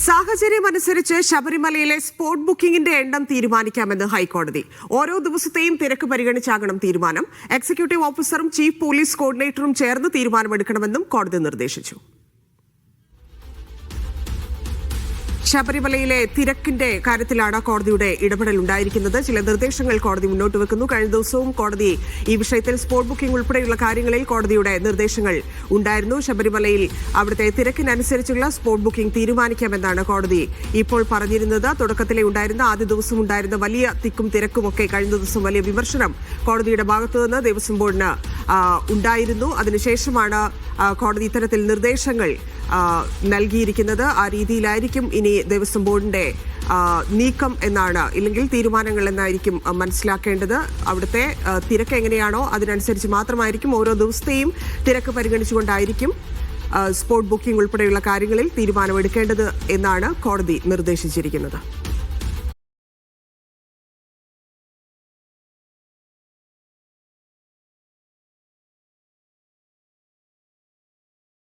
സാഹചര്യമനുസരിച്ച് ശബരിമലയിലെ സ്പോട്ട് ബുക്കിംഗിന്റെ എണ്ണം തീരുമാനിക്കാമെന്ന് ഹൈക്കോടതി. ഓരോ ദിവസത്തെയും തിരക്ക് പരിഗണിച്ചാകണം തീരുമാനം. എക്സിക്യൂട്ടീവ് ഓഫീസറും ചീഫ് പോലീസ് കോർഡിനേറ്ററും ചേർന്ന് തീരുമാനമെടുക്കണമെന്നും കോടതി നിർദ്ദേശിച്ചു. ശബരിമലയിലെ തിരക്കിന്റെ കാര്യത്തിലാണ് കോടതിയുടെ ഇടപെടൽ ഉണ്ടായിരിക്കുന്നത്. ചില നിർദ്ദേശങ്ങൾ കോടതി മുന്നോട്ട് വെക്കുന്നു. കഴിഞ്ഞ ദിവസവും കോടതി ഈ വിഷയത്തിൽ സ്പോട്ട് ബുക്കിംഗ് ഉൾപ്പെടെയുള്ള കാര്യങ്ങളിൽ കോടതിയുടെ നിർദ്ദേശങ്ങൾ ഉണ്ടായിരുന്നു. ശബരിമലയിൽ അവിടുത്തെ തിരക്കിനനുസരിച്ചുള്ള സ്പോട്ട് ബുക്കിംഗ് തീരുമാനിക്കാമെന്നാണ് കോടതി ഇപ്പോൾ പറഞ്ഞിരുന്നത്. തുടക്കത്തിലെ ഉണ്ടായിരുന്ന ആദ്യ ദിവസം ഉണ്ടായിരുന്ന വലിയ തിക്കും തിരക്കുമൊക്കെ കഴിഞ്ഞ ദിവസം വലിയ വിമർശനം കോടതിയുടെ ഭാഗത്തുനിന്ന് ദേവസ്വം ബോർഡിന് ഉണ്ടായിരുന്നു. അതിനുശേഷമാണ് കോടതി ഇത്തരത്തിൽ നിർദ്ദേശങ്ങൾ നൽകിയിരിക്കുന്നത്. ആ രീതിയിലായിരിക്കും ഇനി ദേവസ്വം ബോർഡിന്റെ നീക്കം എന്നാണ്, ഇല്ലെങ്കിൽ തീരുമാനങ്ങൾ എന്നായിരിക്കും മനസ്സിലാക്കേണ്ടത്. അവിടുത്തെ തിരക്ക് എങ്ങനെയാണോ അതിനനുസരിച്ച് മാത്രമായിരിക്കും ഓരോ ദിവസത്തെയും തിരക്ക് പരിഗണിച്ചുകൊണ്ടായിരിക്കും സ്പോട്ട് ബുക്കിംഗ് ഉൾപ്പെടെയുള്ള കാര്യങ്ങളിൽ തീരുമാനമെടുക്കേണ്ടത് എന്നാണ് കോടതി നിർദ്ദേശിച്ചിരിക്കുന്നത്.